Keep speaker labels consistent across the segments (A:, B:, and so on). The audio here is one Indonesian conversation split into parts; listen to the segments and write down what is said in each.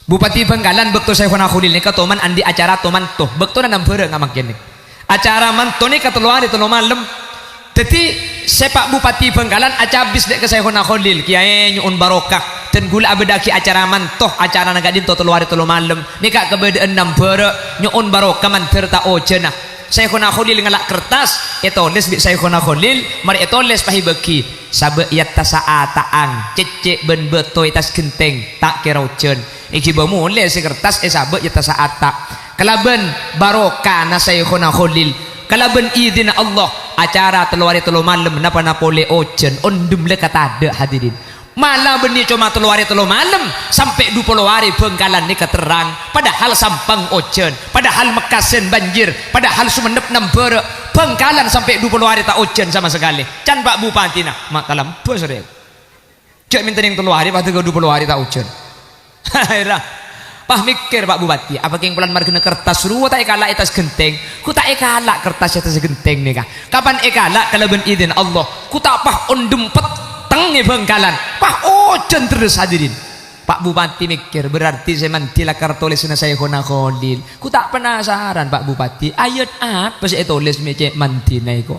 A: Bupati Bengkalan bekto Syekhuna Khalil nika toman andi acara toman toh bekto na nambere ngamakin nik acara mantone katuluari telu malam dadi sepak Bupati Bengkalan acabis dek ke Syekhuna Khalil kiai nyuun barokah dan gula abedaki acara mantoh acara nagadin to telu hari telu malam nika kebedaan nambere nyuun barokah manter ta ojena Syekhuna Khalil ngalak kertas etoles bi Syekhuna Khalil mari etoles pahi beki sabe yatta saataang cecek ben betoy tas genteng tak kira ujen iki bamule si kertas sabe yatta saata kalaben barokah na Syekhuna Khalil kalaben idin Allah acara telu hari telu malam napa napole ojen ondum lekat ada hadirin malah benih cuma telu hari telu malam sampai 20 hari Bengkalan ni keterang padahal sampang ojen padahal Mekasen banjir padahal Sumenep nambere Bengkalan sampai 20 hari tak ojen sama sekali can Pak Bupati nak mak kalam bos rek cek minta yang telu hari pasti 20 hari tak ojen hairah pah mikir Pak Bupati apa yang bulan margina kertas ruwa tak ikalak atas genteng ku tak ikalak kertas atas genteng nih kah kapan ikalak kalau ben izin Allah ku tak pah ondum peteng Bengkalan pah ojen terus hadirin Pak Bupati mikir berarti saya mantilah kartulisnya Syekhuna Khalil ku tak penasaran Pak Bupati ayat apa saya tulis mece mantina iko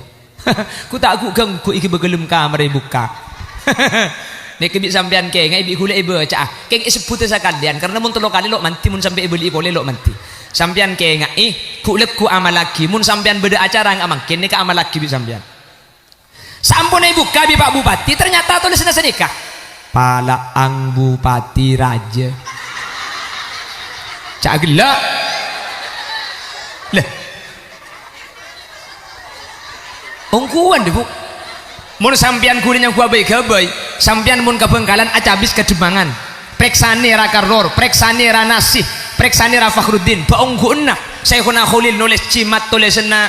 A: ku tak aku ganggu iki begelum kamar buka nek bi sampean ke ngai bi kula ibu cah keng sebut sekalian karena mun telo kali lo manti mun sampai beli boleh lo manti sampean ke ngai ku lek ku amal lagi mun sampean beda acara nggak makin nek amal lagi bi sampean sampun ibu kabi Pak Bupati ternyata tulisnya sedekah Palaang Bupati Raja cak gelak lah ongkuan deh bu mun sampean kulinya gua baik gabai sampean mun ke Bengkalan acabis ke Demangan preksane ra karlor preksane ra nasih preksane ra Fakhruddin baong guna Syekhuna Khalil nulis cimat tulisna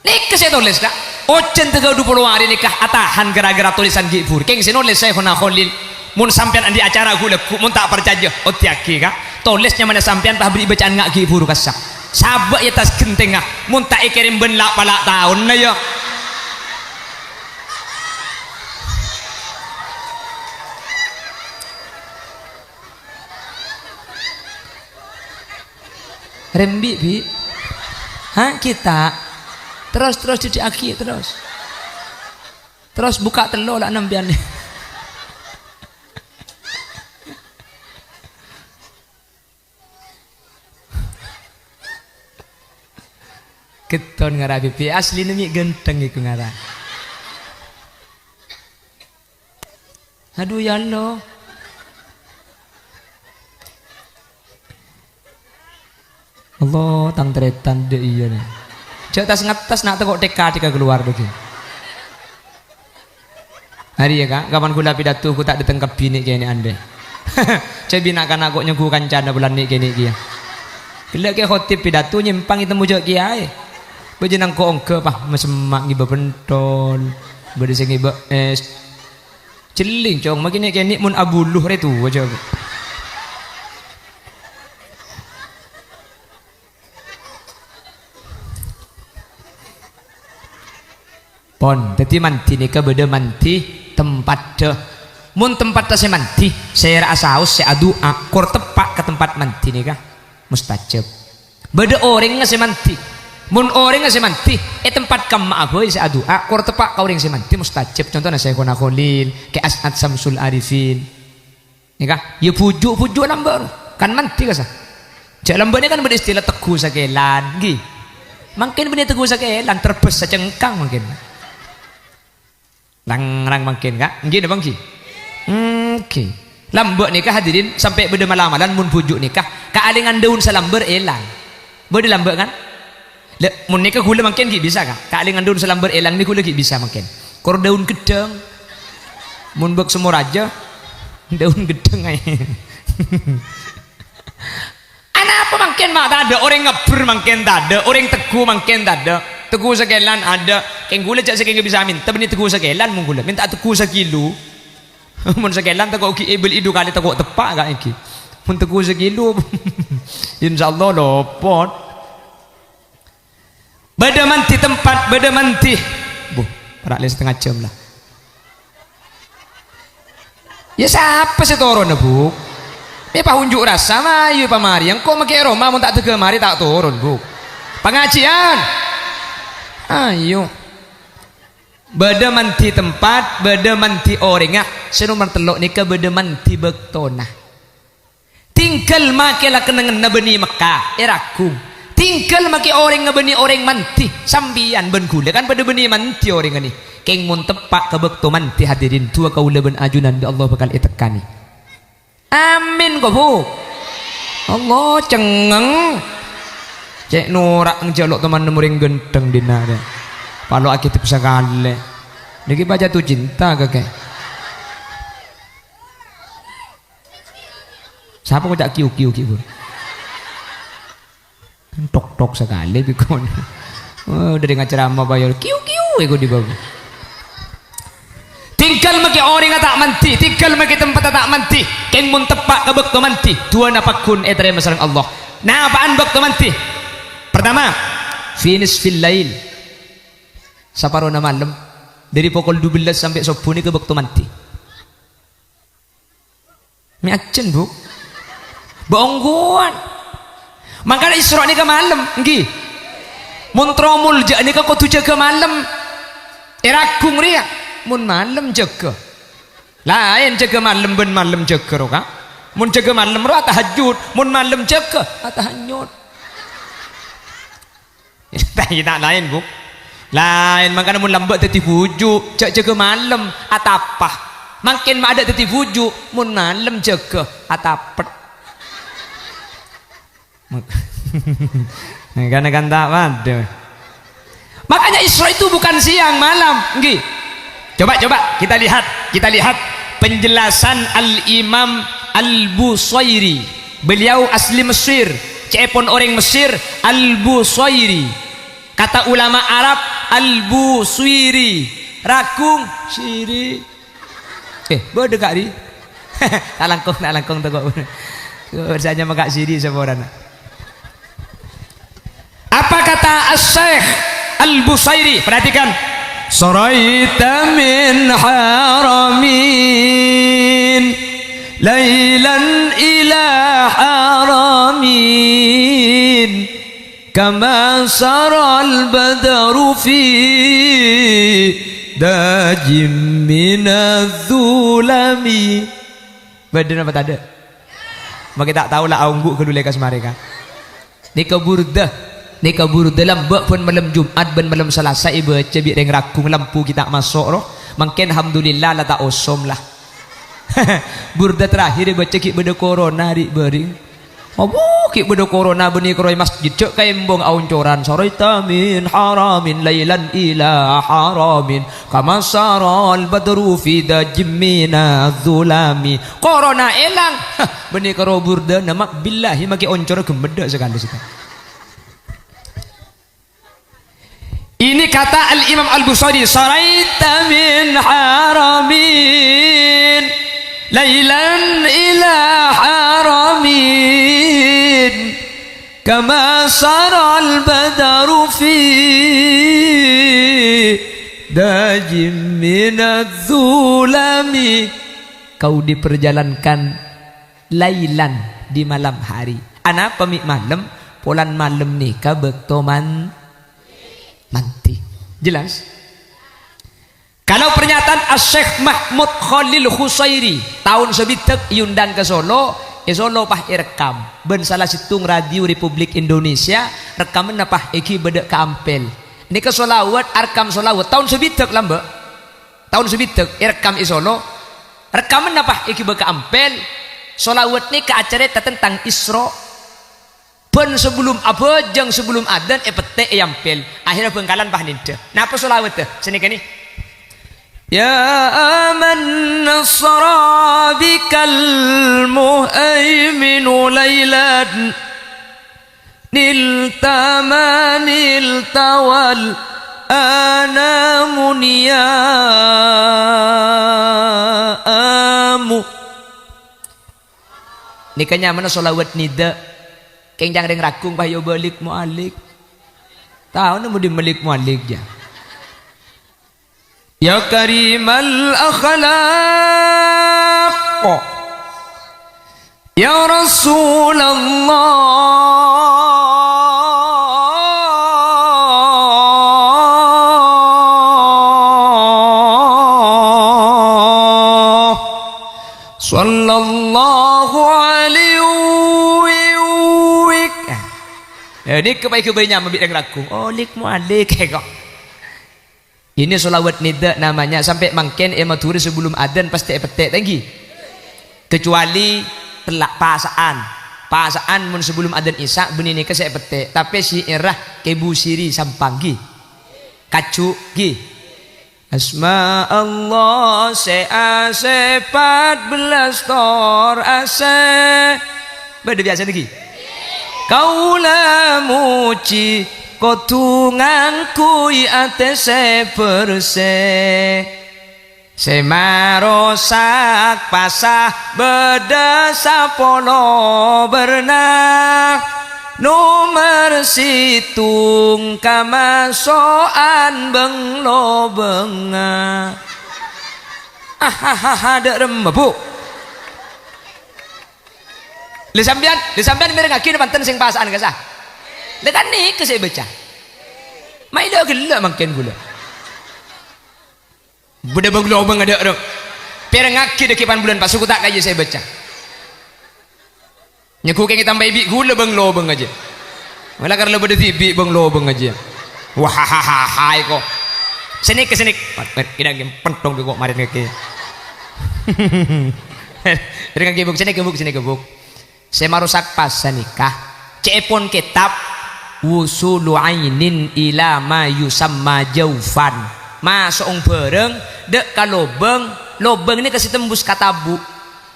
A: nikah saya tulis kak ojen 30 hari nikah atahan gara-gara tulisan gibur keng saya nulis Syekhuna Khalil mun sampean andi acara gula mun tak percaya otiaki kak tulisnya mana sampean pah beri bacaan ngak gibur kasak sabak ya tas genteng ah mun tak ikirim benlak palak tahun na ya rembi bi hah kita terus jadi aki terus buka telur lah nambian keton ngara pipi asli nemi genteng iku ngara aduh ya Allah Allah tang tretan de iya nih cek tas ngetes nak tekok TK keluar lagi hari ya kak kapan kula pidato ku tak dateng ke bini kene ande cek bina kan aku nyuguh kancana bulan ni kene kia gila ke khotib pidato nyimpang itu mujok kiai bejenang ko ongke pah mesemak ngiba pentol bade sing ngiba es celing cong makine kene mun abuluh re tu aja pon dadi manti nika beda manti tempat deh mun tempat saya manti saya rasa haus saya adu akur tepak ke tempat manti nika mustajab beda orang ngasih manti mun orang ngasih manti tempat kama aboy saya adu akur tepak kau orang saya manti mustajab contohnya Syekhuna Khalil ke As'ad Samsul Arifin nika ya pujuk lambar kan manti kasa jak lambar ini kan beristilah teguh sakelan gi mungkin benih teguh sakelan terbes secengkang mungkin rang makin kak nggih bang ki oke lambek nikah hadirin sampai beda malam-malam mun pujuk nikah kaalingan daun salamber elang beda lambek kan mun nikah gula makin ki bisa kak kaalingan daun salamber elang ni gula ki bisa makin kor daun gedang mun bek semua raja daun gedang ay anak apa makin mah tak ada orang ngeber makin tak ada orang teguh makin tak ada teguh sekelan ada keng gula cak sekeng bisa minta benih teguh sekelan mun gula minta teguh sekilo mun sekelan tekok ki beli idu kali tekok tepak gak iki mun teguh sekilo insyaallah lopot beda manti tempat beda manti perak setengah jam lah. Ya siapa sih turun bu? Ya pak unjuk rasa mayu pak mari. Yang kau makai Roma mau tak tega mari tak turun bu. Pengajian. Ayo. Beda manti tempat, beda manti orangnya. Senomor telok nikah beda manti bektona. Tinggal makai lah kenangan nabeni Mekah, erakum. Tinggal makai orang nabeni orang manti, sambian ben gula kan pada beni manti orang ini. Keng mun tepak ke bekto manti hadirin tua kau leben ajunan bi Allah bakal itekani. Amin kau bu. Allah cengeng. Cek norak ngejaluk teman muring genteng dina deh. Kalau akitip sekali. Niki baca tu cinta kakek. Siapa kau cak kiu bu? Tok sekali bikon. Oh, dari ngaceramah bayar kiu ikut di bawah. Tinggal maki orang tak manti, tinggal maki tempat tak manti. Keng mun tepak ke bekto manti. Dua napakun etre masalah Allah. Nah apaan bekto manti? Pertama, finish fil lail. Saparona malam dari pukul 12 sampai subuh ni ke bekto manti. Miacen bu. Boongguan. Makanya Isra ni ke malam, nggih. Muntro mulja ni ke kudu jaga malam. Eragung ria, mun malam jaga. Lain jaga malam ben malam jaga roka. Mun jaga malam ro tahajud, mun malam jaga tahajud. Tak lain bu. Lain makanya mun lambat teti bujuk, jaga malam atapah. Makin ada teti bujuk, mun malam jaga atapet. Kan tak ada. Makanya Isra itu bukan siang malam, nggih. Coba kita lihat penjelasan Al-Imam Al-Busairi. Beliau asli Mesir, cepon orang Mesir, Al-Busairi. Kata ulama Arab Al-Busairi, rakung siri. Bodoh kak di. Tak langkong tegak. Bersanya makak siri seorang. Apa kata As-Syekh Al-Busairi? Perhatikan. Saraita min haramin lailan ila haramin kama saral badru fi dajim minadh-dhulami. Badan apa tak ada? Maka tak tahulah aunggu kedua lekas mereka. Nika burda lambak pun malam Jumat ben malam Selasa ibu cebik reng rakung lampu kita masuk roh. Mungkin alhamdulillah lah tak osom lah. Burda terakhir baca kik beda corona di bering. Apa kik beda corona beni kroy masjid cek kaimbong auncoran saraita min haramin lailan ila haramin kama saral badru fi dajmina dzulami. Corona elang. Beni karo burda nama billahi maki oncor gemeda sekali situ. Ini kata Al-Imam Al-Busairi, saraita min haramin lailan ila haramin kama saral badru fi dajim minadh-dhulami. Kau diperjalankan lailan di malam hari. Ana pemik malam, polan malam nikah bektoman manti. Jelas? Kalau pernyataan Syekh Mahmud Khalil Khusairi tahun sebitek yundang ke Solo, Solo pah irekam ben salah situng radio Republik Indonesia rekaman pah iki bedek ke Ampel. Ini ke solawat arkam solawat tahun sebitek lambe. Tahun sebitek irekam Solo. Rekaman pah iki bedek ke Ampel. Solawat ni ke acara tentang Isra. Ben sebelum apa jang sebelum adan petek yampel akhirnya bengkalan pah ninda. Napa solawat teh sini kini ya man nasra bikal muhaimin lailan nil tawal anamun ya amu. Nikahnya mana solawat nida keng jangan deng rakung payo balik mualik. Tahu nama di malik mualik ya. ya karimal akhlaq ya Rasulullah sallallahu alaihi wasallam. Ini kebaik-kebaiknya membidang lagu. Oh, lik mualik kok. Ini solawat nida namanya. Sampai mangken ematuri sebelum adzan pasti petek tinggi. Kecuali telak pasaan mun sebelum adzan isya bunyi nikah saya petek. Tapi si irah kebu siri sampanggi. Kacu gi. Asma Allah se 14 tor ase. Beda biasa lagi. Kaulah muci kotunganku ate se perse semarosak pasah bedasa polo bernah nomor situng kamasoan benglo benga ada remebuk Disambian mireng aki depan sing pasaan kasah. Lekan ni ke saya baca. Mai dah gelak makin gula. Budak bergelobang ada orang. Pireng aki depan bulan pas suku tak kaya saya baca. Nyaku keng tambah ibi gula bang lobang aja. Malah kalau beda tibi bang lobang aja. Wah hai kok. Senik ke senik. Kita pentong kok marin kaki. Pireng aki buk senik buk. Saya marusak pas nikah cepon kitab wusulu ainin ila ma yusamma jaufan masuk bareng dek ka lobeng ini kasih tembus katabu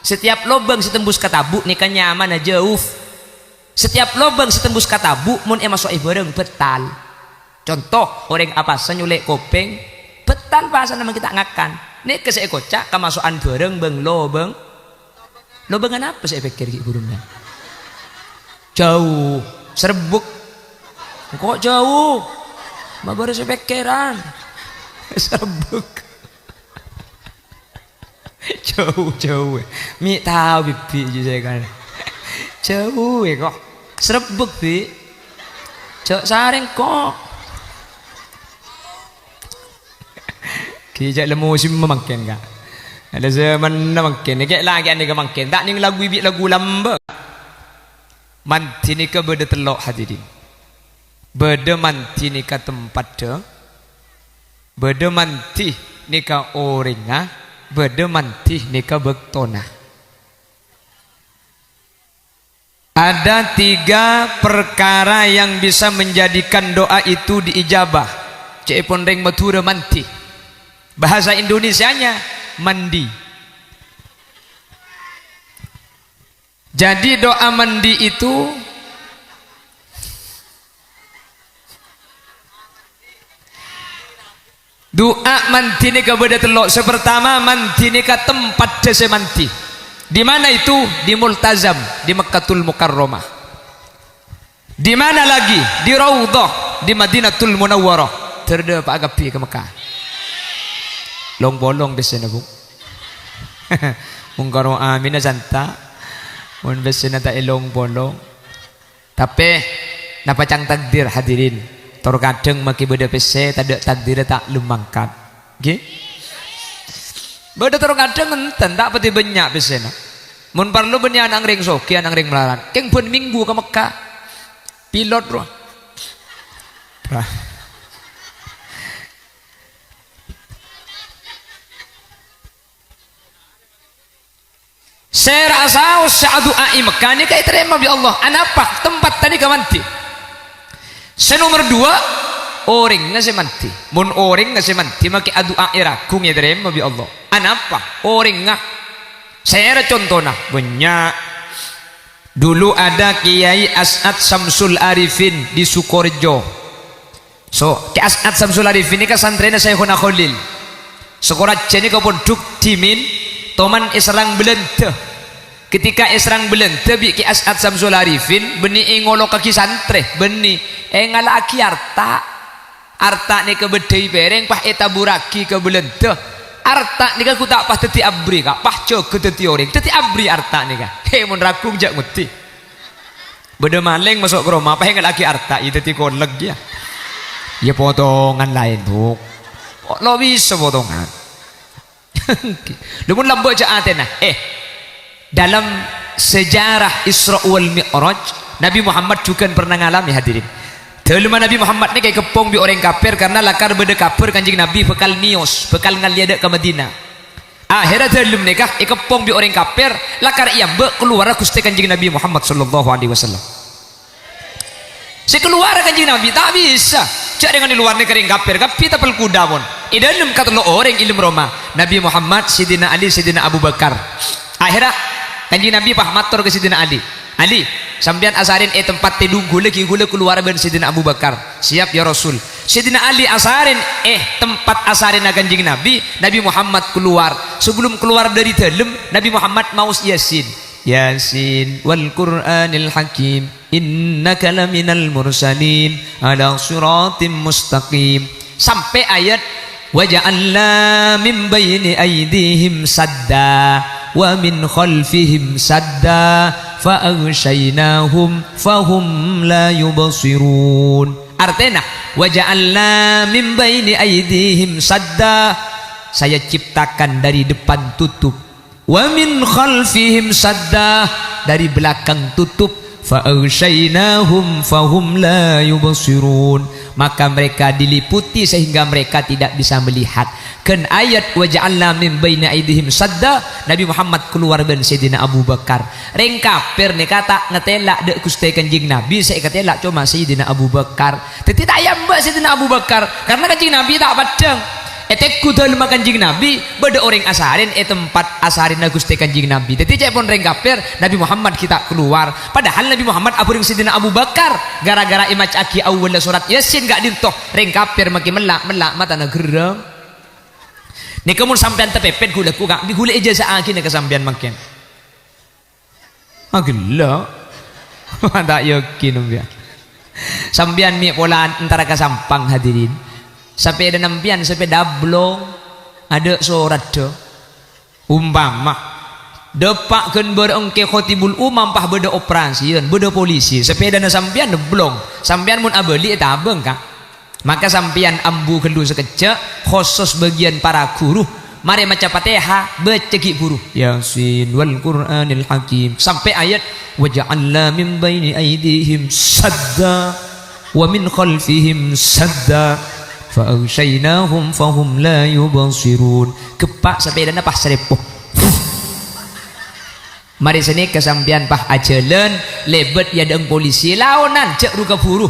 A: setiap lobeng si tembus katabu nikah nyaman jauf setiap lobeng si tembus katabu mun masuk bareng betal contoh orang apa senyulek kopeng betal bahasa nama kita ngakan nih kasih kocak kemasukan bareng beng lobeng lobengan apa saya pikir burungnya jauh serbuk kok jauh baru saya pikiran serbuk jauh mi tahu bibi saya kan jauh kok serbuk bi jauh saring kok kijak lemusim memakin kak ada zaman makin kayak lagi ane makin tak ning lagu ibi lagu lamba manti ni ke beda telok hadirin beda manti ni ke tempat de beda manti ni ke oringa beda manti ni ke bektona ada 3 perkara yang bisa menjadikan doa itu diijabah cepon ring matura manti bahasa Indonesianya mandi. Jadi doa mandi itu doa mandi ni kepada telok sepertama mandi ni ke tempat desa mandi. Di mana itu? Di Multazam, di Mekkatul Mukarramah. Di mana lagi? Di Raudhah, di Madinatul Munawwarah. Terdepak agapi ke Mekah. Long bolong di sana bu. Mungkaro amin na santa. Mun besena ta ilong bolong. Tapi napacang takdir hadirin. Tor kadang maki beda pese tak takdir tak lumangkat. Nggih. Beda tor kadang enten tak peti banyak pesena. Mun perlu banyak anang ring soki anang ring melarat. Keng pun minggu ke Mekah. Pilot bro. Saya rasa doa Mekah ini kayak terima bi Allah. Anapa tempat tadi kamanti. Senomor 2 orang ngasih manti. Mun orang ngasih manti maki doa iragung ya terima bi Allah. Anapa orang ngah. Saya contohnya banyak. Dulu ada Kiai As'ad Samsul Arifin di Sukorejo. So Kiai As'ad Samsul Arifin ini kan santrena Syekhuna Khalil. Sekolah jeni kau pondok timin. Toman Israng Belente ketika Israng Belente bi Ki As'ad Samsul Arifin beni ngolo kaki santre beni ngala aki harta Arta ni ke bedai bereng pah eta buraki ke belenteh. Arta ni ku tak pah teti abri kak, pah cok teti orang, teti abri arta ni kak. Hei mun rakung jak mesti. Beda maling masuk ke rumah, apa yang lagi arta itu teti kolek dia. Ya potongan lain buk. Lo bisa potongan. Namun lambok jak atena. Dalam sejarah Isra wal Mi'raj, Nabi Muhammad juga pernah ngalami hadirin. Dalam Nabi Muhammad ni kayak kepong bi orang kafir karena lakar beda kafir kanjing Nabi bekal nios, bekal ngaliada ke Madinah. Akhirnya dalam nikah kepong bi orang kafir lakar ia keluar Gusti kanjing Nabi Muhammad sallallahu alaihi wasallam. Sekeluar kanjing Nabi tak bisa. Cak dengan di luar negeri kafir, tapi tapal kuda pun. Dalam kata lo orang ilmu Roma, Nabi Muhammad, Sidina Ali, Sidina Abu Bakar. Akhirnya kanjing Nabi pahmator ke Sidina Ali. Ali, sampean asarin tempat tidur gule keluar ben Sidina Abu Bakar. Siap ya Rasul. Sidina Ali asarin tempat asarin kanjing Nabi, Nabi Muhammad keluar. Sebelum keluar dari dalam, Nabi Muhammad maus Yasin. Yasin wal Qur'anil Hakim, innaka laminal mursalin ala siratim mustaqim. Sampai ayat waja'alna min baini aydihim sadda wa min khalfihim sadda fa'aghshaynahum fahum la yubsirun. Artinya waja'alna min baini aydihim sadda, saya ciptakan dari depan tutup, wa min khalfihim sadda, dari belakang tutup, fa'aghshaynahum fahum la yubsirun, maka mereka diliputi sehingga mereka tidak bisa melihat. Kan ayat waja'alna min baini aydihim sadda, Nabi Muhammad keluar ben Sayyidina Abu Bakar. Reng kafir ni kata ngetelak dek Gusti kanjing Nabi, saya ketelak cuma Sayyidina Abu Bakar. Tetapi tak ayam mbak Sayyidina Abu Bakar karena kanjing Nabi tak padang. Etekku dalam kanjing Nabi beda orang asarin tempat asarin Gusti kanjing Nabi. Jadi cek pun reng kafir Nabi Muhammad kita keluar. Padahal Nabi Muhammad aburing Sayyidina Abu Bakar gara-gara imac aki awal surat Yasin gak dintoh reng kafir makin melak mata na gerang. Ni kamu sampean tepepet gula ku kak digula ijazah akin ke sampean makin. Agila. Tak yakin dia. Sampean mi polaan antara kasampang hadirin. Sampai ada nampian sampai dablong ada surat do umpama depak kan berengke khotibul umam pah beda operasi dan beda polisi sampai ada sampian deblong sampian mun abeli eta abeng kak, maka sampian ambu kelu sekejap khusus bagian para guru mari maca Fatihah beceki guru Yasin wal Qur'anil Hakim sampai ayat waja'alna min baini aydihim sadda wa min khalfihim sadda fa'aghshaynahum fahum la yubsirun. Kepak sampai dana pah serepoh. Mari sini kesampian pah ajalan lebet ya deng polisi laonan cek ruka buruh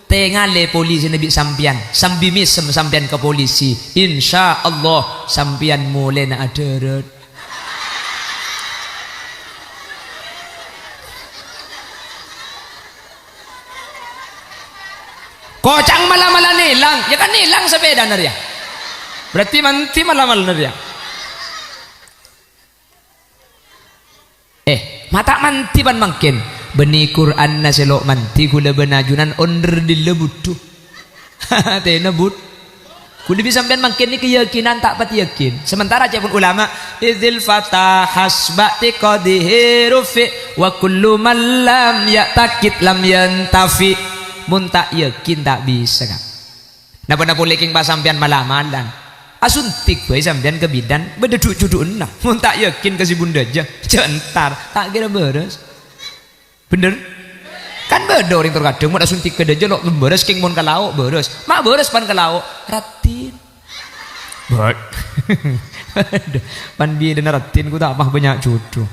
A: tengah le polisi nabi sampian sambimis sampian ke polisi insya Allah sampian mulai na aderet. Kocang malah nilang, ya kan nilang sepeda naria. Berarti manti malah naria. Mata manti ban makin. Beni Quran naselok manti kula benajunan onder di lebutu. Tena but. Kudu bisa sampean makin ni keyakinan tak pati yakin. Sementara cepun ulama idzil fatah hasbati qadihi rufi wa kullu man lam ya'taqid lam yantafi. Mun tak yakin tak bisa kan. Nah pada boleh king pas sampean malamalan. Asuntik bae sampean ke bidan bededuk-duduk nah. Mun tak yakin ke si bunda aja. Jentar tak kira beres. Bener? Kan beda orang terkadang mun asuntik ke aja lok beres king mun ke lauk beres. Mak beres pan ke lauk ratin. Bot. Pan bi dan ratin ku tak pah banyak jodoh.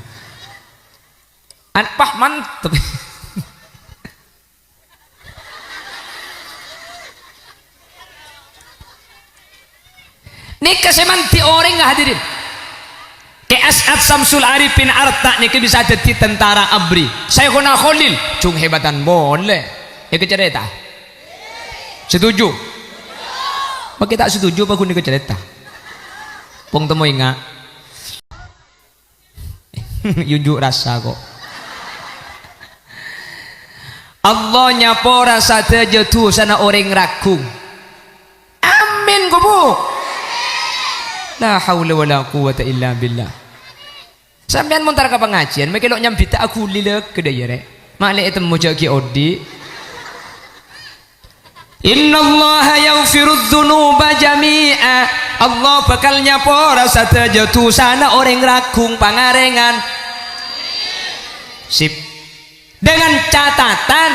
A: An pah mantep. Nika semanti orang nggak hadirin. Ke As'ad Samsul Arifin Arta nika bisa jadi tentara abri. Syekhuna Khalil cung hebatan boleh. Ya kecerita. Setuju? Bagi tak setuju apa kuning kecerita? Pong temu ingat. Yunjuk rasa kok. Allah nyapo rasa terjatuh sana orang ragung. La haula wala quwata illa billah. Sampean montar ke pengajian, make lo nyambita aku lilek ke daya rek. Malek itu mojo ki odi. Innallaha yaghfirudz dzunuba jami'a. Allah bakal nyapora sateja dosana orang ragung pangarengan. Sip. Dengan catatan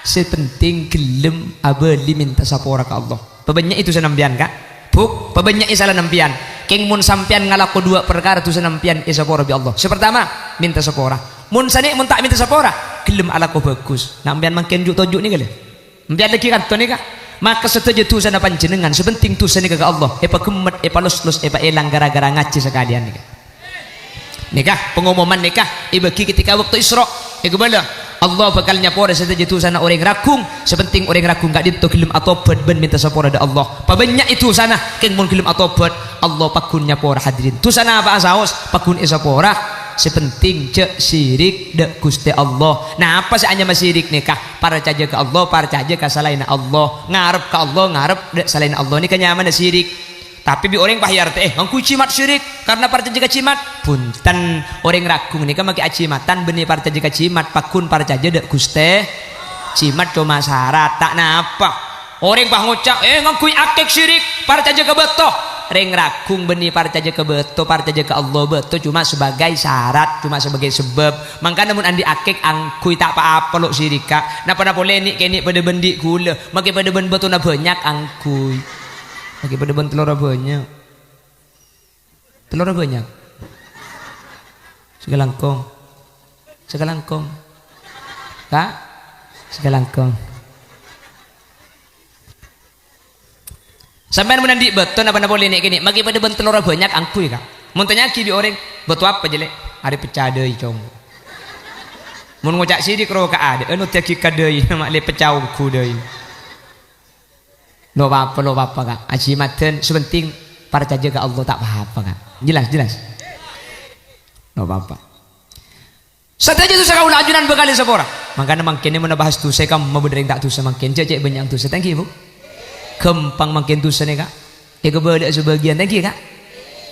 A: sepenting gelem abeli minta sapora ke Allah. Pebenya itu senampian kak. Buk, pebenya isalah nampian. King mun sampian ngalaku dua perkara tu senampian isapora bi Allah. Sepertama minta sapora. Mun sani mun tak minta sapora, gelem alaku bagus. Nampian makin juk tojuk ni kali. Mbiar lagi kan ni kak. Maka setuju tu sana panjenengan sepenting tu sana ke Allah. Epa kemet, epa los, epa elang gara-gara ngaji sekalian ni. Nikah pengumuman nikah ibagi ketika waktu Isra. Gimana? Allah bakal nyapora setuju tu sana orang ragung. Sepenting orang ragung gak dinto gelem atobat ben minta sapora da Allah. Pabanyak itu sana king mun gelem atobat Allah pakun nyapora hadirin. Tu sana apa asaos pakun isapora. Sepenting cek syirik dek Gusti Allah. Nah apa sih hanya syirik nikah? Para caja ke Allah, para caja ke selain Allah. Ngarep ke Allah, ngarep dek selain Allah. Ini kenyaman syirik. Tapi bi orang pahyar teh, ngku cimat syirik karena para caja ke cimat. Punten orang ragung nikah maki acimatan benih para caja ke cimat. Pakun para caja dek Gusti. Cimat cuma syarat tak napa. Orang bah ngucap, ngku akik syirik para caja ke betoh. Reng ragung benih para caja ke beto, para caja ke Allah beto cuma sebagai syarat, cuma sebagai sebab. Maka namun andi akik angkui tak apa-apa lo sirika. Napa boleh ni kini pada bendik gula, maki pada ben beto na banyak angkui, maki pada ben telur banyak, telur banyak. Segalangkong, segalangkong, kak, segalangkong. Sampai menandi beton apa boleh nek kini magi pada bentelor banyak angkui kak muntanya ki bi orang betul apa jelek hari pecah deui cong mun ngocak sidik ro ka ada anu teki ka deui mak le pecah ku deui lo apa kak ajimaten sepenting para caja ke Allah tak apa kak jelas lo apa sateja tu sakau ajunan bekali sepora makanya mangkene mun bahas tu saya kam mabedering tak tu semakin cecek banyak tu thank you bu kempang makin dosa ni kak ya kebedak sebagian thank you kak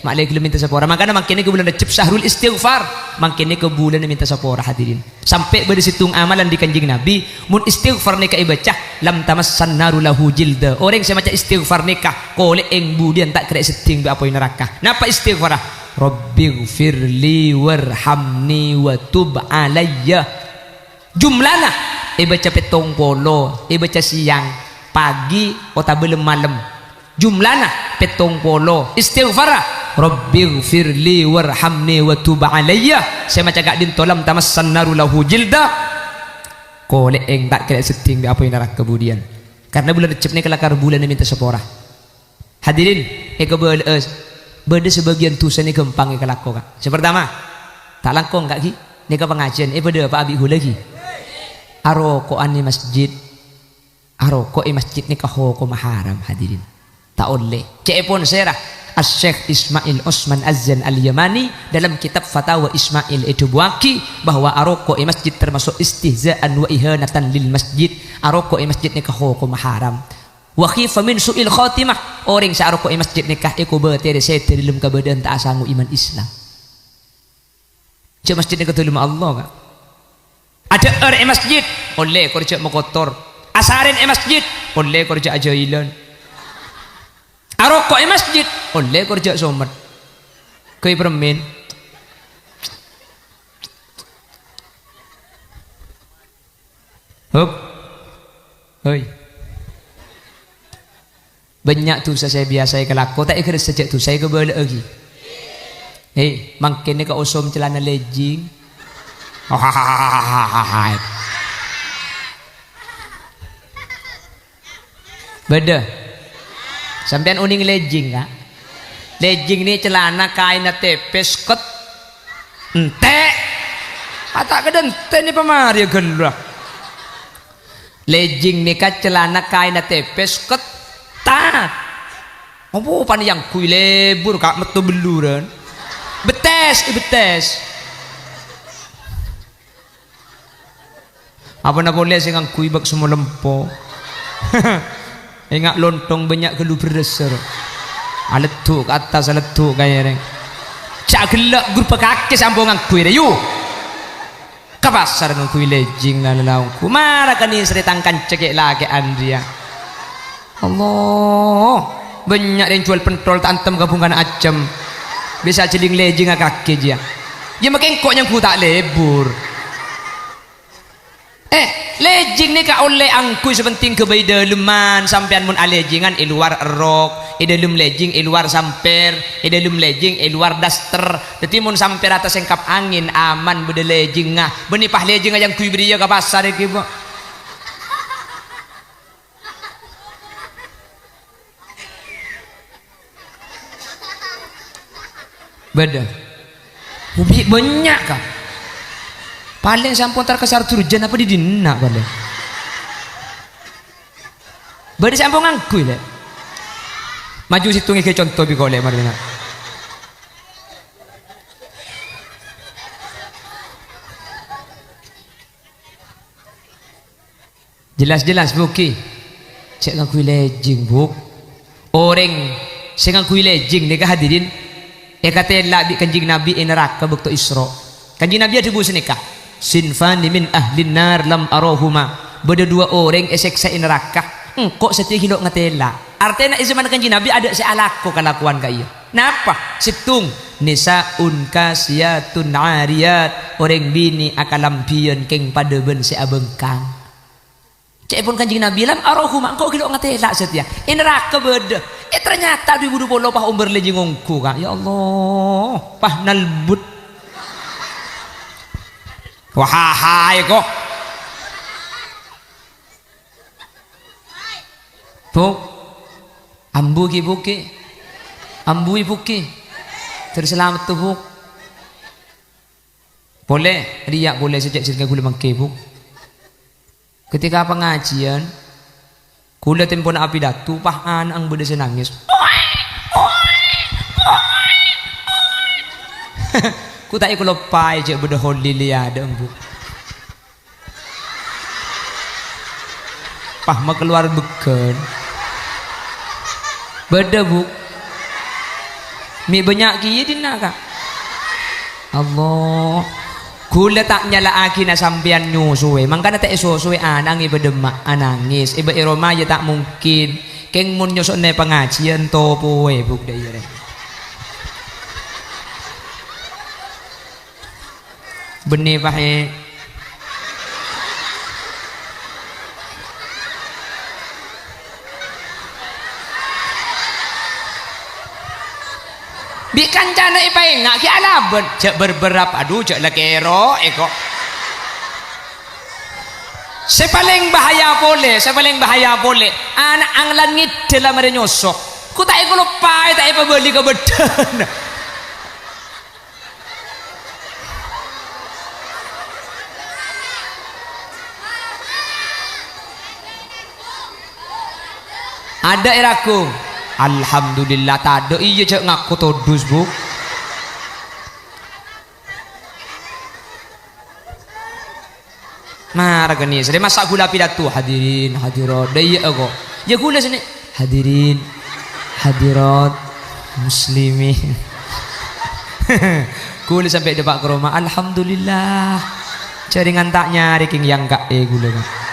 A: maklai kelem minta sapora makanya makin ke bulan recep syahrul istighfar makin ke bulan minta sapora hadirin sampai bersitung amalan di kanjeng Nabi mun istighfar nikah ibaca lam tamassan naru lahu jilda orang saya macam istighfar nikah kole eng budian tak kena seting be apa neraka napa istighfar rabbighfirli warhamni wa tub alayya jumlana ibaca petong polo ibaca siang pagi atau belum malam jumlana petong polo istighfar rabbighfirli warhamni wa tub alayya saya macam gak dintolam tamassan naru lahu jilda kole eng tak kena seting apa yang neraka kemudian karena bulan recep ni kelakar bulan minta sepora hadirin beda sebagian tusan ni gempang ke lakon kak sepertama tak langkong kak ki ni ke pengajian beda apa abi lagi arokoan ni masjid aroko masjid ni kahoko maharam hadirin tak oleh cepon serah Syekh Ismail Osman Azzan Al-Yamani dalam kitab Fatawa Ismail itu buaki bahwa aroko masjid termasuk istihzaan wa ihanatan lil masjid aroko masjid ni kahoko maharam wa khifa min su'il khatimah orang sa aroko masjid nikah iku betere sete dalam kabadan tak asangu iman Islam cek masjid ni ketulung Allah kak ada orang masjid oleh kerja mengotor asarin masjid oleh kerja ajailan arokok masjid oleh kerja somat koi permen hop hoi banyak tu saya biasa kelako tak ikut sejak tu saya kebalik lagi makin ni ke osom celana legging beda sampean uning legging kak legging ni celana kain tepes ket ente kata kedente ni pemari gelah legging ni kak celana kain tepes ket tat apa pan yang kui lebur kak metu beluran betes apa nak boleh sing kui bak semua lempo ingat lontong banyak gelu beresar aletu ke atas aletu kaya reng cak gelak gur pakake sambungan kuwi yu ke pasar dengan kuwi lejing lalau-lau marah kan ini seritangkan cekek lagi Andria Allah banyak yang jual pentol tantem gabungan acem bisa jeling lejing kaki dia ya makin kok yang ku tak lebur lejing ni ka oleh angku sepenting ke bayi daleman sampean mun alejingan luar rok dalam lejing luar samper dalam lejing luar daster dadi mun samper atas engkap angin aman bede lejing ngah benipah lejing yang kui beriya ka pasar iki bu beda ubi banyak kah paling sampun terkesar turjan apa di dina paling bade sampun ngangkui le maju situ ngike contoh bikole marina jelas-jelas buki cek ngangkui lejing buk orang sing ngangkui lejing nika hadirin kata labi kanjing nabi neraka bekto Isra kanjing nabi ada buat nikah sinfan min ahlin nar lam arohuma beda dua orang eseksa neraka kok setiap kilo ngetela artinya zaman kanjing nabi ada sealako kelakuan kaya napa situng nisaun kasiyatun ariyat orang bini akalampion keng pada ben seabengkang cek pun kanjing nabi lam arohuma kok kilo ngetela setiap neraka beda ternyata 2020 pah umber lejing ngongku kak ya Allah pah nalbut wahai kok buk ambu ki buki ambu ibuki terselamat tuh buk boleh riak boleh sejak sirga gula mangke buk ketika pengajian kula tempo na api datu pahan ang beda senangis ku tak ikut lepai je beda holi liada bu pah ma keluar beken beda bu mi banyak kiye dina kak Allah kula tak nyala aki na sampian nyusuwe mangkana tak suwe anang iba demak anangis iba iroma ya tak mungkin keng mun nyusuk ne pengajian topo we buk daya benih pahe bi kancana ipai ngak ki alaben cek berberap aduh cek lekero eko sepaling bahaya boleh anak anglan ngidel amare nyosok ku tak iku lupa tak ipa beli ke beden ada iraku alhamdulillah tado iya cek ngaku todus bu marah gini sering masak gula pidato hadirin hadirat daya kok ya gula sini hadirin hadirat muslimin gula sampai depak ke rumah alhamdulillah jaringan tak nyari king yang gak gula kan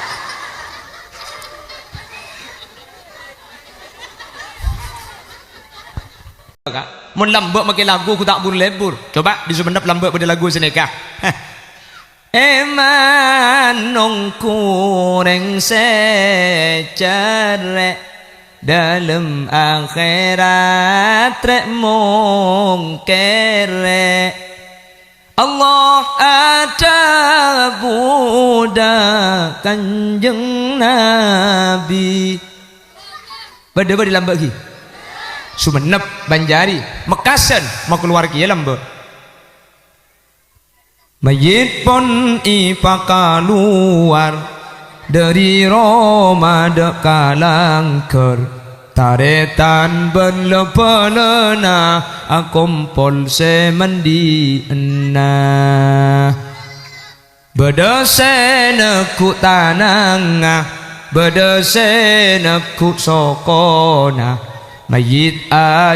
A: mun lambak makin lagu aku tak buru lebur coba di Sumenep lambak pada lagu sini kah eman nongkureng secare dalam akhirat rek mung kere Allah ada budak kanjeng Nabi pada di lambak lagi Sumenep, Banjari, Mekasen mau keluar kia lambak mayit pon ipa keluar dari Roma deka langker taretan berlepelena akompol semendi enah bedeseneku tanangah bedeseneku sokona mayit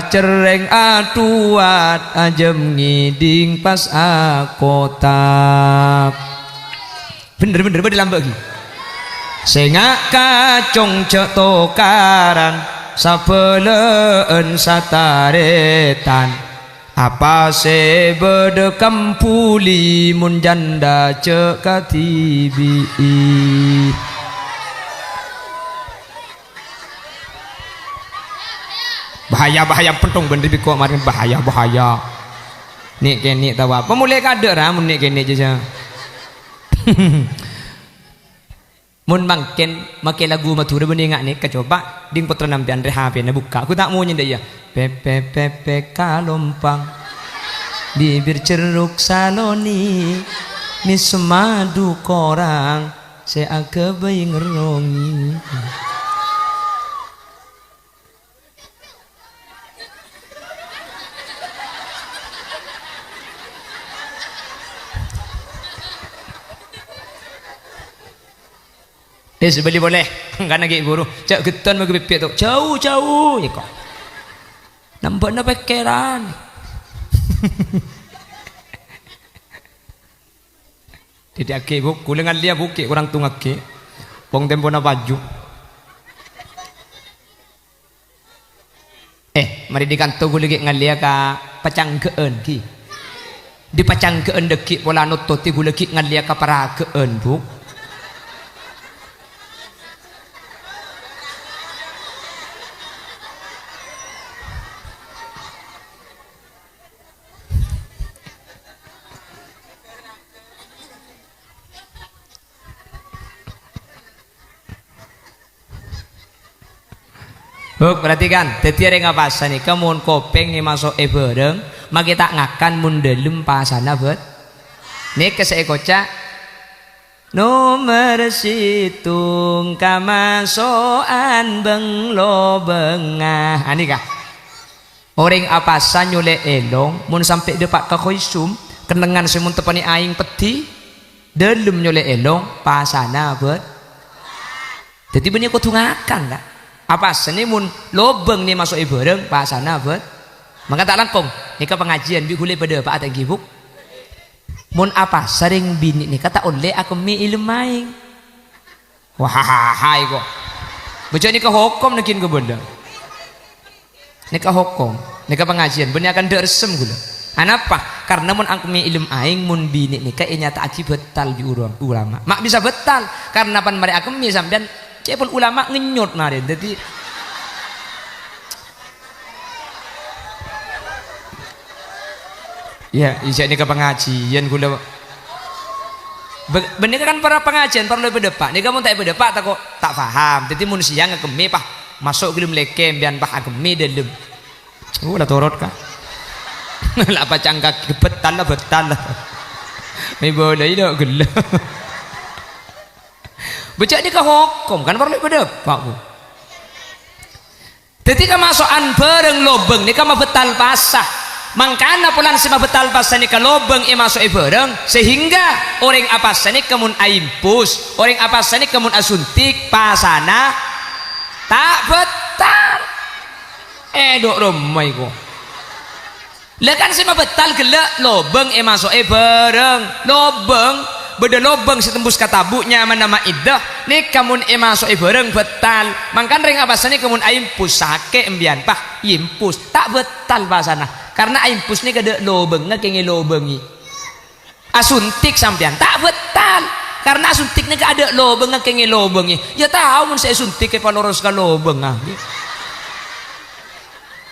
A: cereng atuat ajem ngiding pas akotak bener-bener dilambak lagi sengak kacong cek tokaran sapeleen sataretan apa se bedekam puli mun janda cek katibi bahaya pentung bener biko kemarin bahaya nik kene tahu apa mulai kader mun nik kene aja mun makin lagu Madura bening nih kecoba ding putra nampian rehape na buka aku tak mau nyenda ya pepe kalompang bibir ceruk saloni mis madu korang saya kebayi ngerongi sebeli boleh kan lagi guru cak geton bagi pipit tu jauh ya kok nampak na pekeran tidak ke bu kulengan dia buki orang tungak ke pong tempo na baju mari dikanto gue lagi ngalia ka pacangkeun ki di pacangkeun deki pola nutoti gue lagi ngalia ka parakeun bu Buk, perhatikan, dadi areng pasan iki mun kopeng ni masuk bareng, maki tak ngakan mun delem pasana bet. Nek kesek kocak nomor situng kamasoan benglo bengah. Ani kah? Orang apasan nyule elong mun sampai depak ka khoisum, kenengan semun tepani aing peti, delem nyule elong pasana bet. Dadi benih kudu ngakan lah. Apa seni mun lobeng ni masuk bareng pasana bet maka tak langkong nika pengajian bi gule pada pak atang gibuk mun apa sering bini ni kata oleh aku mi ilmaing wah hai kok baca nika hukum nakin ke benda nika hukum nika pengajian benih akan deresem gula anapa karena mun aku mi ilm aing mun bini nika nyata aci betal bi ulama mak bisa betal karena pan mari aku mi sampean cepun ulama ngenyut mari jadi ya isya ini ke pengajian gula bener kan para pengajian perlu berdepak ini kamu tak berdepak tak kok tak paham jadi mun siang ngekemi pah masuk gelem lekem bian pah ngekemi dalam udah torot kah lah apa cangkak betal lah mi boleh dak gela baca ni ke hukum kan perlu berdepak bu ketika masukan bareng lobeng ni kan betal pasah mangkana pulan sima betal pasah ni ke lobeng masuk bareng sehingga orang apa sani kemun aimpus orang apa sani kemun asuntik pasana tak betal dok romai ko lekan sima betal gelak lobeng masuk bareng lobeng beda lobeng setembus katabuknya nama iddah ni kamun masuk bareng betal mangkan ring apa sani kamun aimpus sake embian pah impus tak betal bahasana karena aimpus ni kada lobeng ngake lobengi asuntik sampean tak betal karena asuntik ni kada lobeng ngake lobengi ya tahu mun saya suntik ke paloros ka lobeng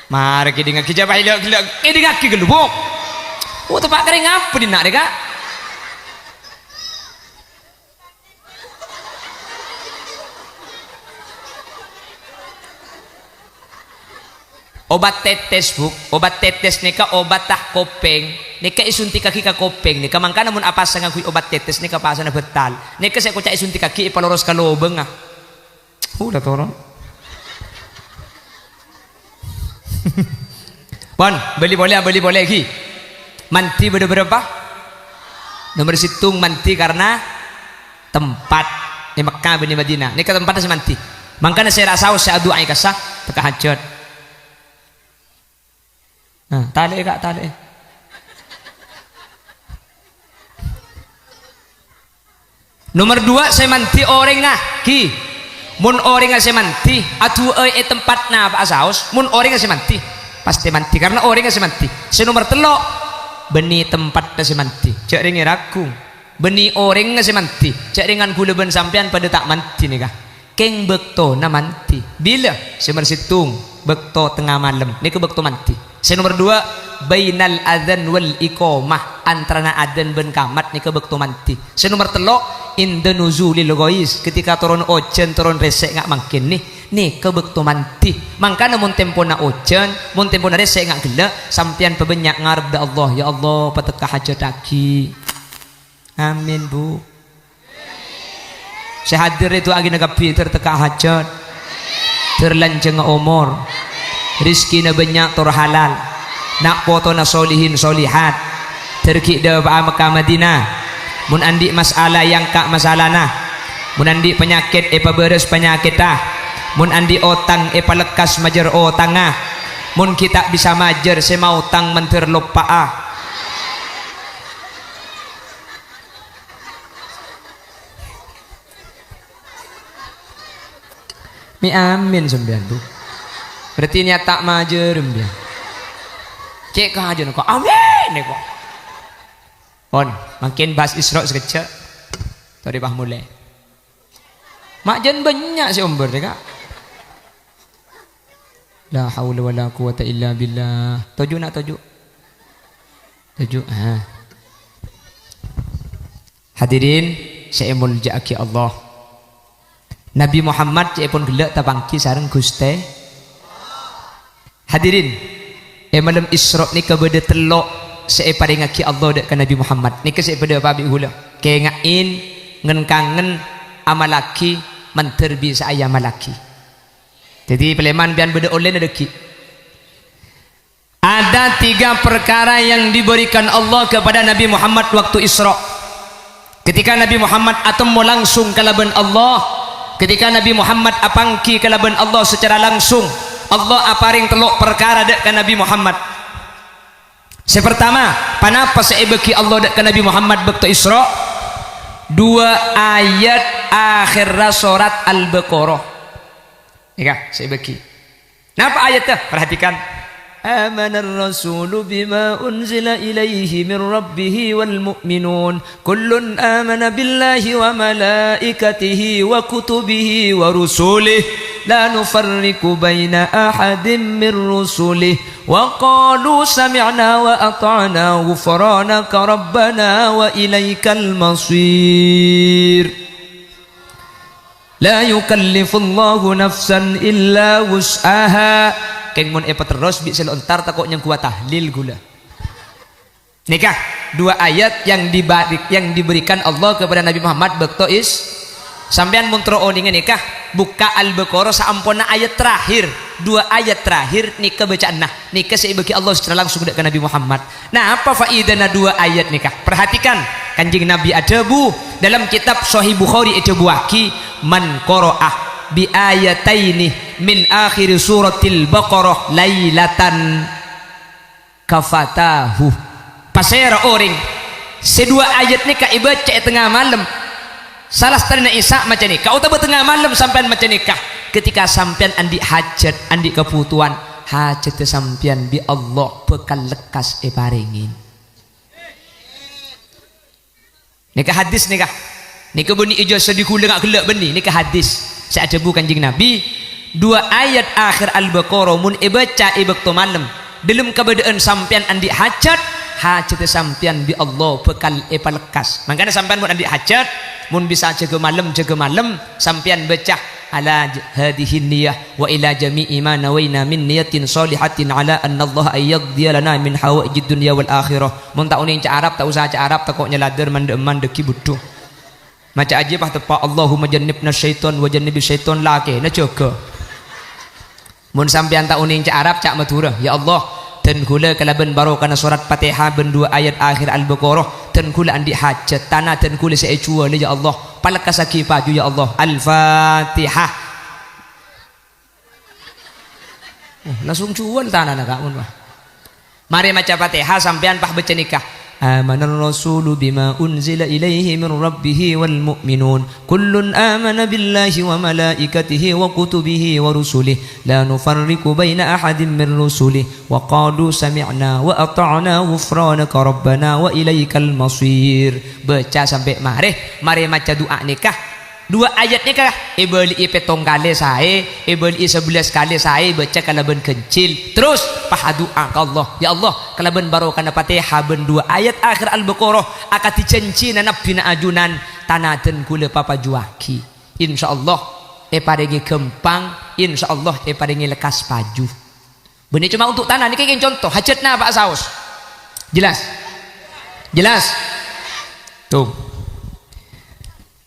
A: mari kita ngaki jabah ilak ini ngaki gelubuk tempat kering apa di nak deka obat tetes buk obat tetes nika obat tah kopeng nika isunti kaki ka kopeng nika mangka namun apa sa ngagui obat tetes nika pasana betal nika saya kuca isunti kaki ipaloros ka lobeng udah toro bon beli boleh lagi manti berapa nomor situng manti karena tempat di Mekah bin Madinah nika tempatnya si manti mangka saya rasa saya doa kasah tahajud Nah, tali kak tali. Nomor 2 semanti orang ki. Mun orang semanti atu tempat na apa asaus. Mun orang semanti pasti manti karena orang semanti. Nomor 3 beni tempat semanti. Cek ringi raku. Beni orang semanti. Cek ringan gula ben sampean pada tak manti nih kah. Keng bekto na manti. Bila semersitung bekto tengah malam. Ni ke bekto manti. Nomor 2 bainal adzan wal iqamah antara adzan ben kamat ni ke bekto manti. Nomor 3 inda nuzulil ghais ketika turun ojen turun resek ngak makin nih ke bekto manti. Mangkana mun tempo na ojen mun tempo na resek ngak gelek sampean pebenyak ngarep da Allah ya Allah patekah hajat aki. Amin Bu. Saya hadir itu agi nagapi terteka hajat terlanjeng umur rizki na banyak tur halal nak foto na solihin solihat terki da Mekah Madinah mun andi masalah yang kak masalah nah mun andi penyakit beres penyakit ah mun andi otang palekas majer otang ah mun kita bisa majer semau utang menter lupa ah. Mi amin sembilan tuh. Berarti niat tak majer dia. Cek aja kok amin nih kok. On makin bahas Isra sekecil. Tadi bah mulai. Makjan banyak sih umber deh kak. La haula wala quwata illa billah. Tujuh nak tujuh. Tujuh. Hadirin saya mulja'aki Allah. Nabi Muhammad cek pun gelak tabangki sareng Guste. Hadirin, malam Isra ni kepada telok saya paringaki Allah dek ke Nabi Muhammad. Ni ke saya pada babi hula. Kengain ngen kangen amalaki menterbi saya malaki. Jadi peleman bian beda oleh nadeki. Ada 3 perkara yang diberikan Allah kepada Nabi Muhammad waktu Isra. Ketika Nabi Muhammad atau langsung kalaban Allah. Ketika Nabi Muhammad apangki kalaban Allah secara langsung Allah aparing telok perkara dek ke Nabi Muhammad. Sepertama panapa seibeki Allah dek ke Nabi Muhammad waktu Isra 2 ayat akhir surat Al-Baqarah. Ya seibeki. Napa ayatnya? Perhatikan. آمن الرسول بما أنزل إليه من ربه والمؤمنون كل آمن بالله وملائكته وكتبه ورسله لا نفرق بين أحد من رسله وقالوا سمعنا وأطعنا غفرانك ربنا وإليك المصير لا يكلف الله نفسا إلا وسعها. Keng mun terus bisa lontar takut yang kuat tahlil gula. Nikah 2 ayat yang diberikan Allah kepada Nabi Muhammad bekto is sampean mun tro oningan nikah buka Al-Baqarah saampuna ayat terakhir 2 ayat terakhir nikah bacaan nah nikah seibeki Allah secara langsung ke Nabi Muhammad. Nah apa faidana 2 ayat nikah? Perhatikan kanjeng Nabi ada bu dalam kitab Sahih Bukhari itu buaki man qaraah bi ayataini min akhir suratil Baqarah lailatan kafatahu. Pasera orang sedua ayat ni ka ibaca tengah malam salah setengah Isa macam ni kau tahu tengah malam sampean macam ni kah ketika sampean andi hajat andi kebutuhan hajat sampean bi Allah bekal lekas paringin. Nikah hadis nikah nikah beni ijo sedih kula ngak gelak beni nikah hadis saat debu kanjeng Nabi 2 ayat akhir Al-Baqarah mun ibaca ibakto malam dalam keadaan sampean andi hajat hajat sampean bi Allah bekal lekas. Makanya sampean mun andi hajat mun bisa jaga malam sampean baca ala hadhihi niyyah wa ila jami'i ma nawaina min niyatin salihatin ala anna Allah ayyadhiya lana min hawaijid dunya wal akhirah. Mun tak uning ca Arab tak usah ca Arab tak kok nyelader mandeman deki butuh maca aja pah tepak Allahumma jannibna syaiton wa jannibi syaiton lake na jaga. Mun sampean tak uning ca Arab cak Madura ya Allah dan gula kalaban barokana surat Fatihah ben 2 ayat akhir Al-Baqarah dan gula andi hajat tanah dan gula saya jua ya Allah palakasaki paju ya Allah. Al-Fatihah. Langsung cuan tanah nak mun bah Mari maca Fatihah sampean pah baca nikah. Amanar rasulu bima unzila ilaihi min rabbih wal mu'minun kullun amana billahi wa malaikatihi wa kutubihi wa rusulihi la nufarriqu baina ahadin min rusulihi wa qalu sami'na wa ata'na ghufranaka rabbana wa ilaikal masir. Baca sampai mari maca doa nikah. 2 ayat nikah ibeli petong kali sae, ibeli 11 kali sae baca kalaban kencil. Terus pah doa ke Allah, ya Allah kalaban barokah Fatihah ben 2 ayat akhir Al-Baqarah akati cenci nabi na ajunan tanaten kula papajuaki. Insyaallah paringi kempang, insyaallah paringi lekas paju. Benih cuma untuk tanah niki kayak contoh hajatna Pak Saus. Jelas? Tuh.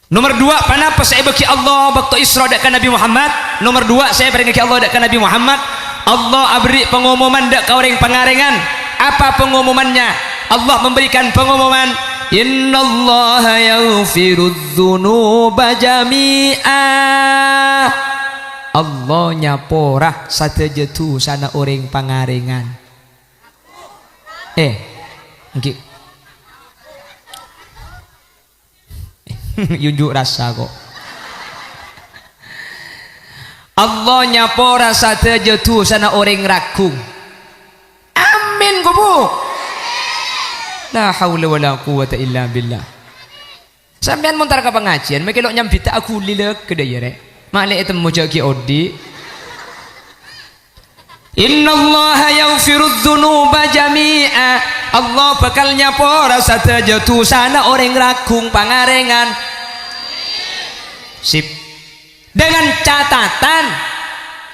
A: Nomor 2, kenapa saya bagi Allah waktu Isra dak Nabi Muhammad? Nomor 2, saya bagi Allah dak Nabi Muhammad. Allah beri pengumuman dak ka orang pengarengan. Apa pengumumannya? Allah memberikan pengumuman, innallaha yaghfirudz dzunuba jami'a. Allah nyaporah satejetu sana orang pengarengan. Nggih. Yunjuk rasa kok. Allah nyapora sateja tu sana orang ragung. Amin kubu. La haula wala quwata illa billah. Sampean montar ke pengajian, mekelo nyambita aku lilek kedaya rek. Malek itu mujaki odi. Innallaha yaghfirudz dzunuba jami'a. Allah bakal nyapora sateja tu sana orang ragung pangarengan. Sip. Dengan catatan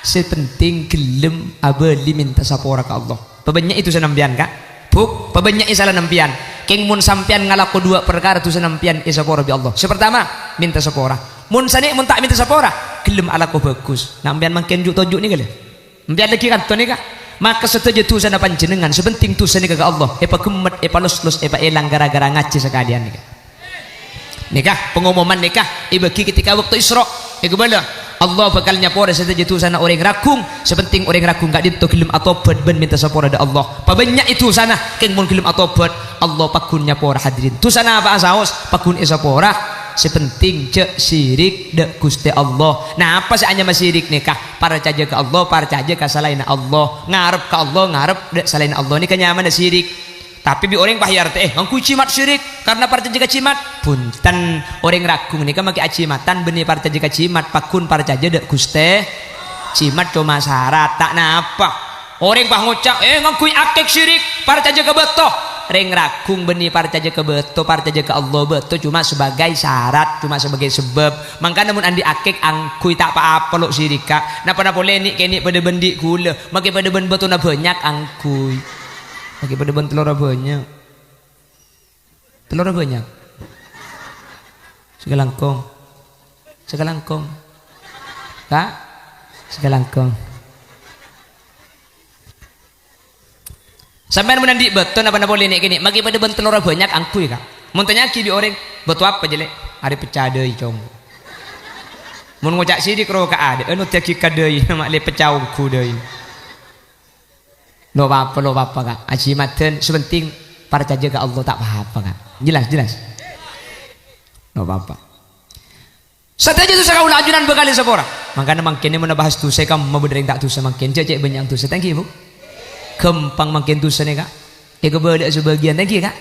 A: sepenting gelem abeli minta sapora ke Allah. Pebanyak itu senampian kak. Buk, pebanyak isalah nampian. King mun sampian ngalaku 2 perkara tu senampian isapora bi Allah. Sepertama minta sapora. Mun sani mun tak minta sapora, gelem alaku bagus. Nampian makin juk ni kali. Nampian lagi kan tu ni kak. Maka setuju tu sana panjenengan sepenting tu sana ke Allah. Epa gemet, epa los, epa elang gara-gara ngaji sekalian ni kak. Nikah, pengumuman nikah ibagi ketika waktu Isra bala Allah bakal nyapora saja tu sana orang ragung sepenting orang ragung gak dito gelem atobat ben minta sapora da Allah pabanyak itu sana keng mun gelem atobat Allah pakun nyapora hadirin tu sana apa asaos pakun isapora sepenting cek syirik dak Gusti Allah. Nah apa sih hanya syirik nikah para caja ke Allah para caja ke selain Allah ngarep ke Allah ngarep dak selain Allah ni kenyaman dak syirik. Tapi bi orang bahyar teh ngangku cimat syirik karena parta jaga cimat punten orang ragung nih kan maki acimatan benih parta jaga cimat pakun parta jaga dek Guste cimat cuma syarat tak napa orang bah ngucap ngangku akik syirik parta jaga beto reng ragung benih parta jaga beto parta jaga Allah beto cuma sebagai syarat cuma sebagai sebab mangka namun andi akik angkui tak apa-apa lo syirika napa boleh nih kini pada bendi gula maki pada ben beto na banyak angkui pakai pada ben telur banyak segalangkong kak segalangkong sampai menandi beton apa boleh nih kini maki pada ben telur banyak angkui kak montanya ki di orang betul apa jelek hari pecah deui cong mun ngocak sidik ro ka ada anu teki ka deui mak le pecah ku deui lo apa kak ajimaten sepenting para caja ke Allah tak apa kak jelas lo apa sateja tu sakau lajunan bekali sepora makanya makin mana bahas tu saya kamu mau berdering tak tu semakin cecek banyak tu thank you bu kempang makin tu sana kak kebedak sebagian thank you kak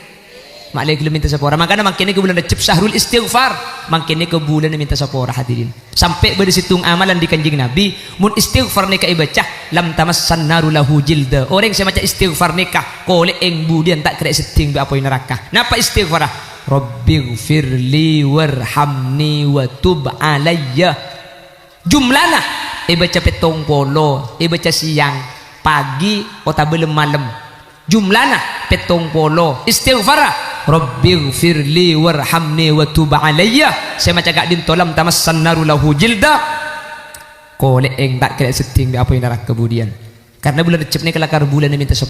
A: maklek lu minta sepora makanya makin ke bulan recep syahrul istighfar makin ke bulan minta sepora hadirin sampai bersitung amalan di kanjeng Nabi mun istighfar nikah ibaca lam tamassan naru lahu jilda orang saya macam istighfar nikah kolek eng budian tak kena seting be apa neraka napa istighfar rabbighfirli warhamni wa tub alayya jumlana ibaca petong polo ibaca siang pagi atau belum malam jumlana petong polo istighfar rabbighfirli warhamni wa tub alayya saya macam gak dintolam tamassan naru lahu jilda kolek eng tak kena seting be apa neraka kemudian karena bulan Recep ni kelakar bulan ni minta